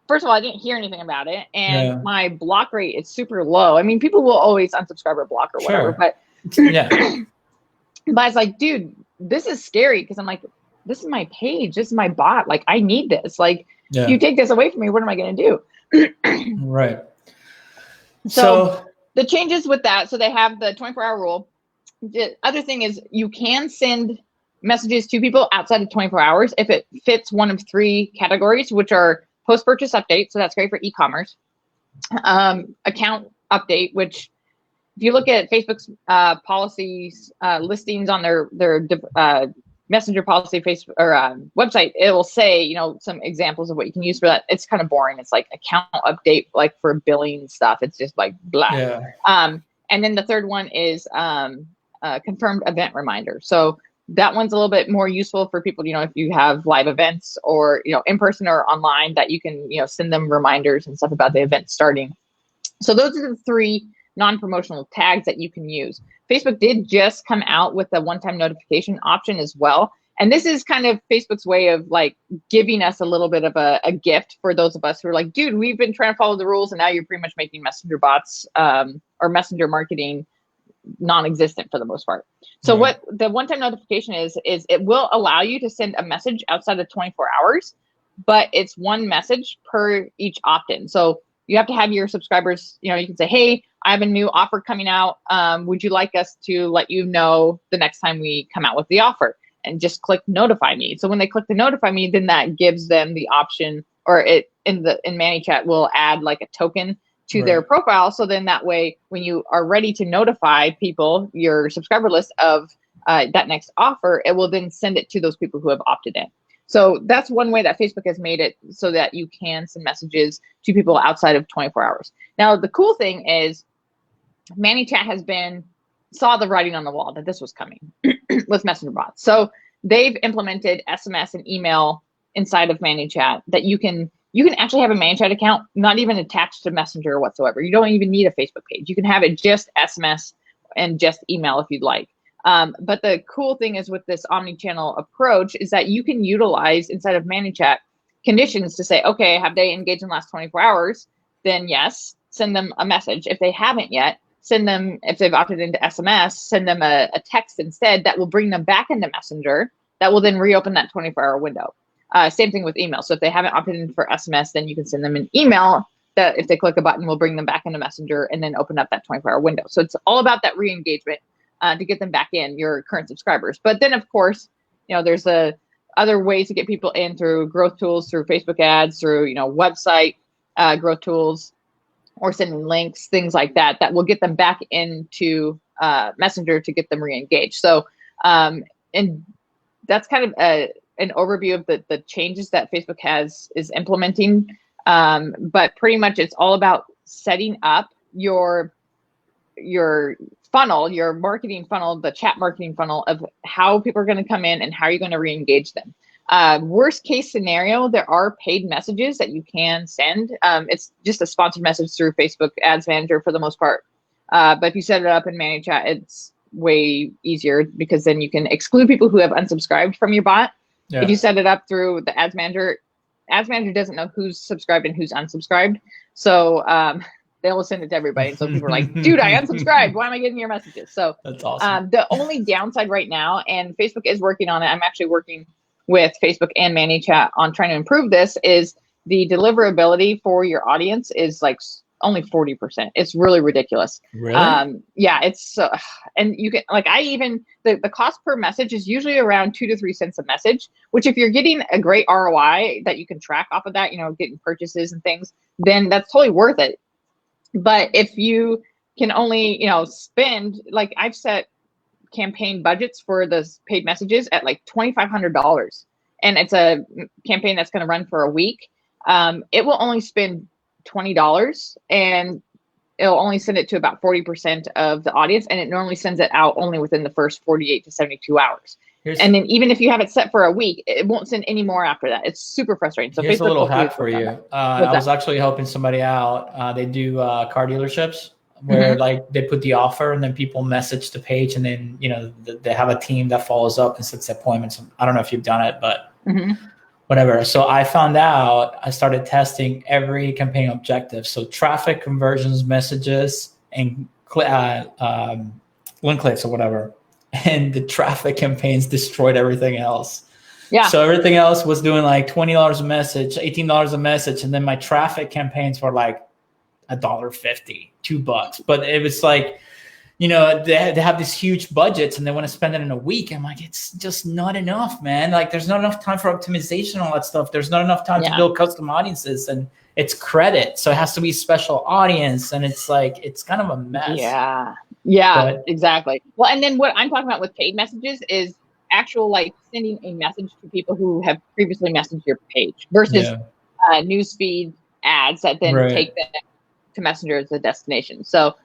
first of all, I didn't hear anything about it. And my block rate is super low. I mean, people will always unsubscribe or block or whatever, but but it's like, dude, this is scary. Cause I'm like, this is my page. This is my bot. Like, I need this. Like, you take this away from me, what am I going to do? Right. So the changes with that, so they have the 24-hour rule. The other thing is you can send messages to people outside of 24 hours if it fits one of 3 categories, which are post-purchase update. So that's great for e-commerce. Account update, which if you look at Facebook's policies, listings on their Messenger policy Facebook or website, it will say, some examples of what you can use for that. It's kind of boring. It's like account update, like for billing stuff. It's just like blah. Yeah. And then the third one is confirmed event reminder. So that one's a little bit more useful for people, if you have live events or, in person or online, that you can, send them reminders and stuff about the event starting. So those are the 3 non-promotional tags that you can use. Facebook did just come out with a one-time notification option as well. And this is kind of Facebook's way of like giving us a little bit of a gift for those of us who are like, dude, we've been trying to follow the rules and now you're pretty much making Messenger bots or Messenger marketing non-existent for the most part. So what the one-time notification is it will allow you to send a message outside of 24 hours, but it's one message per each opt-in. So you have to have your subscribers, you can say, hey, I have a new offer coming out. Would you like us to let you know the next time we come out with the offer? And just click notify me. So when they click the notify me, then that gives them the option, or it in ManyChat will add like a token to their profile. So then that way, when you are ready to notify people, your subscriber list of that next offer, it will then send it to those people who have opted in. So that's one way that Facebook has made it so that you can send messages to people outside of 24 hours. Now, the cool thing is ManyChat saw the writing on the wall that this was coming with Messenger bots. So they've implemented SMS and email inside of ManyChat that you can actually have a ManyChat account, not even attached to Messenger whatsoever. You don't even need a Facebook page. You can have it just SMS and just email if you'd like. But the cool thing is with this omni-channel approach is that you can utilize inside of ManyChat conditions to say, okay, have they engaged in the last 24 hours? Then yes, send them a message. If they haven't yet, send them, if they've opted into SMS, send them a text instead that will bring them back into Messenger that will then reopen that 24-hour window. Same thing with email. So if they haven't opted in for SMS, then you can send them an email that if they click a button will bring them back into Messenger and then open up that 24-hour window. So it's all about that re-engagement to get them back in, your current subscribers. But then of course, there's a other ways to get people in through growth tools, through Facebook ads, through, website growth tools, or sending links, things like that, that will get them back into Messenger to get them re-engaged. So, and that's kind of an overview of the changes that Facebook is implementing. But pretty much it's all about setting up your funnel, your marketing funnel, the chat marketing funnel of how people are going to come in and how you're going to re-engage them. Worst case scenario, there are paid messages that you can send. It's just a sponsored message through Facebook Ads Manager for the most part. But if you set it up in ManyChat, it's way easier because then you can exclude people who have unsubscribed from your bot. Yeah. If you set it up through the Ads Manager doesn't know who's subscribed and who's unsubscribed. So they'll send it to everybody. And so people are like, dude, I unsubscribed. Why am I getting your messages? So that's awesome. The only downside right now, and Facebook is working on it, I'm actually working with Facebook and ManyChat on trying to improve this, is the deliverability for your audience is like only 40%. It's really ridiculous. Really? Yeah, it's and you can like the cost per message is usually around 2 to 3 cents a message, which if you're getting a great ROI that you can track off of that, getting purchases and things, then that's totally worth it. But if you can only, spend, like I've set campaign budgets for the paid messages at like $2,500, and it's a campaign that's going to run for a week. It will only spend $20 and it'll only send it to about 40% of the audience, and it normally sends it out only within the first 48 to 72 hours. And then even if you have it set for a week, it won't send any more after that. It's super frustrating. So here's Facebook a little hack for you. I was actually helping somebody out. They do car dealerships where like they put the offer and then people message the page, and then they have a team that follows up and sets appointments. I don't know if you've done it, but whatever. So I found out, I started testing every campaign objective. So traffic, conversions, messages, and link clicks or whatever. And the traffic campaigns destroyed everything else. Yeah. So everything else was doing like $20 a message, $18 a message. And then my traffic campaigns were like $1.50, $2. But it was like, they have these huge budgets and they want to spend it in a week. I'm like, it's just not enough, man. Like there's not enough time for optimization and all that stuff. There's not enough time to build custom audiences, and it's credit. So it has to be special audience. And it's like, it's kind of a mess. Yeah, exactly. Well, and then what I'm talking about with paid messages is actual like sending a message to people who have previously messaged your page versus newsfeed ads that then take them to Messenger as a destination. So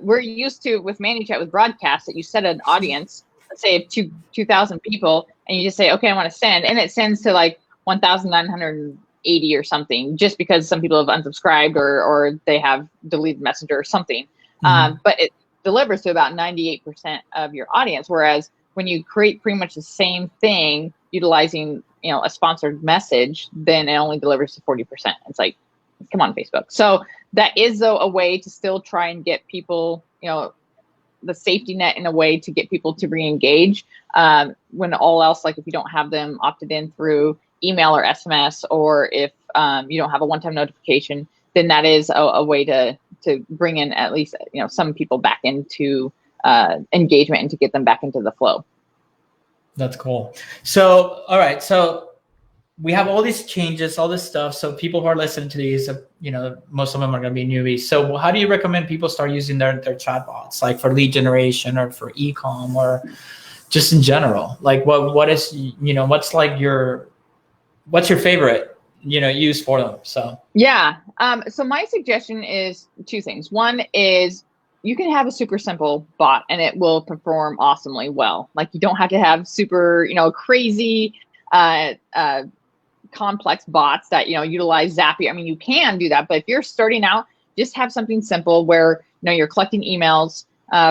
we're used to with ManyChat with broadcast that you set an audience, let's say of 2,000 people, and you just say, okay, I want to send, and it sends to like 1,980 or something, just because some people have unsubscribed or they have deleted Messenger or something. But it delivers to about 98% of your audience. Whereas when you create pretty much the same thing utilizing, a sponsored message, then it only delivers to 40%. It's like, come on, Facebook. So that is though a way to still try and get people, the safety net in a way to get people to re-engage when all else, like if you don't have them opted in through email or SMS, or if you don't have a one-time notification, then that is a way to bring in at least, some people back into engagement and to get them back into the flow. That's cool. So, all right. So we have all these changes, all this stuff. So people who are listening to these, most of them are going to be newbies. So how do you recommend people start using their chatbots, like for lead generation or for e-com or just in general? Like what is, what's your favorite, use for them? So, yeah. So my suggestion is 2 things. One is you can have a super simple bot and it will perform awesomely well. Like you don't have to have super, crazy, complex bots that, utilize Zapier. I mean, you can do that, but if you're starting out, just have something simple where, you're collecting emails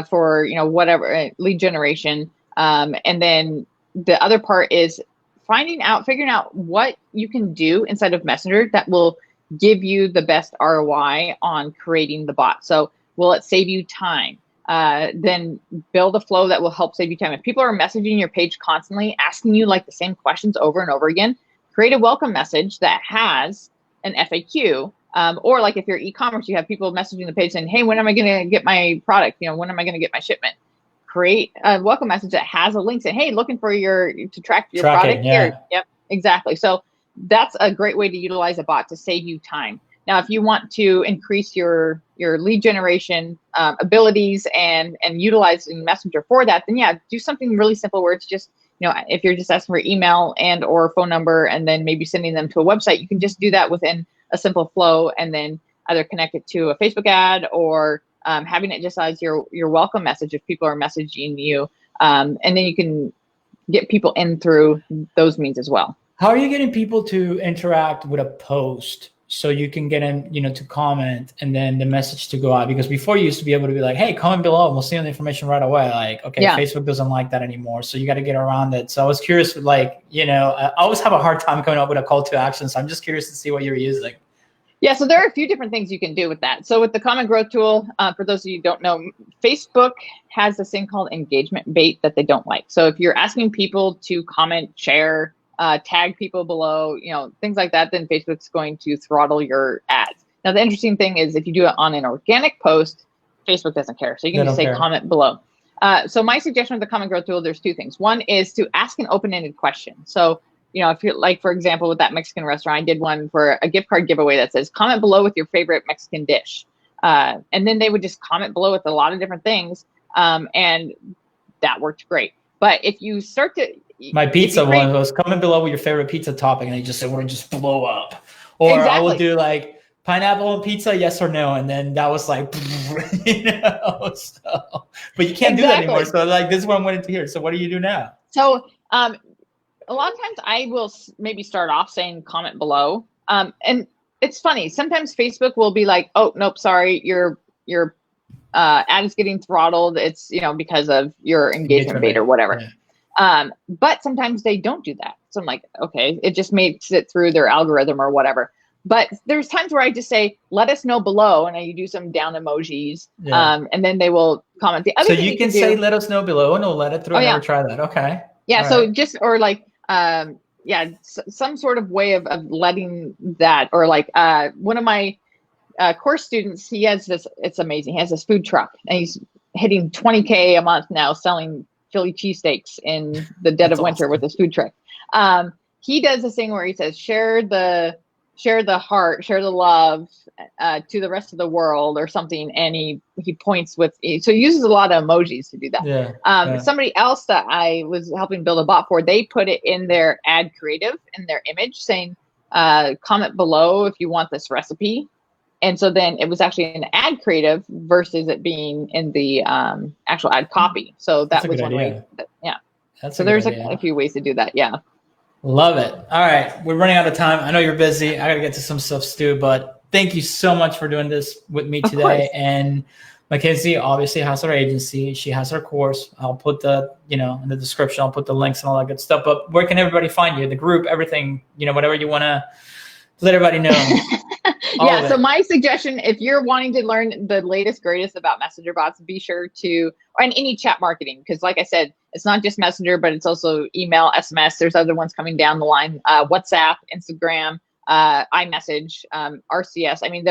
for, whatever lead generation. And then the other part is figuring out what you can do inside of Messenger that will give you the best ROI on creating the bot. So will it save you time? Then build a flow that will help save you time. If people are messaging your page constantly, asking you like the same questions over and over again, create a welcome message that has an FAQ. Or like if you're e-commerce, you have people messaging the page saying, hey, when am I going to get my product? When am I going to get my shipment? create a welcome message that has a link saying, hey, looking for to track your Tracking, product yeah. here. Yep, exactly. So that's a great way to utilize a bot to save you time. Now, if you want to increase your lead generation abilities and utilizing Messenger for that, then yeah, do something really simple where it's just, if you're just asking for email and or phone number and then maybe sending them to a website, you can just do that within a simple flow and then either connect it to a Facebook ad or having it just as your welcome message if people are messaging you. And then you can get people in through those means as well. How are you getting people to interact with a post so you can get them, to comment and then the message to go out? Because before you used to be able to be like, hey, comment below and we'll see the information right away. Like, okay, yeah. Facebook doesn't like that anymore. So you got to get around it. So I was curious, I always have a hard time coming up with a call to action. So I'm just curious to see what you're using. Yeah, so there are a few different things you can do with that. So with the comment growth tool, for those of you who don't know, Facebook has this thing called engagement bait that they don't like. So if you're asking people to comment, share, tag people below, things like that, then Facebook's going to throttle your ads. Now, the interesting thing is if you do it on an organic post, Facebook doesn't care. So you can just say comment below. So my suggestion with the comment growth tool, there's two things. One is to ask an open-ended question. So if you're like, for example, with that Mexican restaurant, I did one for a gift card giveaway that says comment below with your favorite Mexican dish. And then they would just comment below with a lot of different things. And that worked great. But if you start to... My pizza one was comment below with your favorite pizza topping. And they just said, we're going to just blow up. Or exactly. I will do like pineapple on pizza, yes or no. And then that was like, so, but you can't do that anymore. So like, this is what I'm wanting to hear. So what do you do now? So, a lot of times I will maybe start off saying comment below. And it's funny. Sometimes Facebook will be like, oh, nope, sorry. Your ad is getting throttled. It's, because of your engagement bait or whatever. Yeah. But sometimes they don't do that. So I'm like, okay, it just makes it through their algorithm or whatever. But there's times where I just say, let us know below. And you do some down emojis. Yeah. And then they will comment. The other so thing you can say, let us know below and we'll let it through. I never try that. Okay. Yeah. All so right. Just, or like, some sort of way of letting that, or like one of my course students, he has this, it's amazing. He has this food truck and he's hitting 20K a month now selling Philly cheesesteaks in the dead of winter with his food truck. He does this thing where he says, share the heart, share the love to the rest of the world or something. And he points so he uses a lot of emojis to do that. Yeah, Somebody else that I was helping build a bot for, they put it in their ad creative in their image saying, comment below if you want this recipe. And so then it was actually an ad creative versus it being in the actual ad copy. So that was one way. So there's a few ways to do that. Yeah. Love it. All right. We're running out of time. I know you're busy. I got to get to some stuff, Stu, but thank you so much for doing this with me today. And MacKensie obviously has her agency. She has her course. I'll put the, in the description, I'll put the links and all that good stuff, but where can everybody find you? The group, everything, whatever you want to let everybody know. Yeah. So my suggestion, if you're wanting to learn the latest, greatest about Messenger bots, be sure to, and any chat marketing, because like I said, it's not just Messenger, but it's also email, SMS. There's other ones coming down the line, WhatsApp, Instagram, iMessage, RCS. I mean,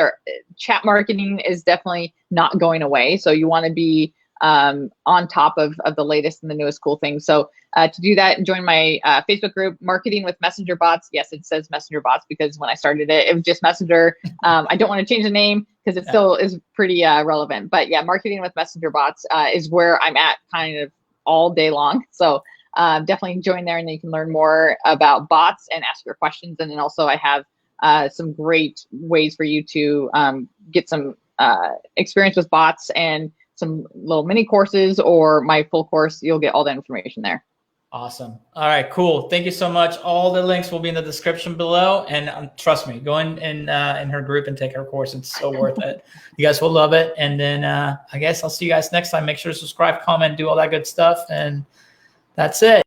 chat marketing is definitely not going away. So you want to be on top of the latest and the newest cool things. So to do that, join my Facebook group, Marketing with Messenger Bots. Yes, it says Messenger Bots because when I started it, it was just Messenger. I don't want to change the name because it still is pretty relevant. But yeah, Marketing with Messenger Bots is where I'm at kind of all day long. So definitely join there and then you can learn more about bots and ask your questions. And then also I have some great ways for you to get some experience with bots and some little mini courses or my full course. You'll get all the information there. Awesome. All right, cool. Thank you so much. All the links will be in the description below. And trust me, go in her group and take her course. It's so worth it. You guys will love it. And then I guess I'll see you guys next time. Make sure to subscribe, comment, do all that good stuff. And that's it.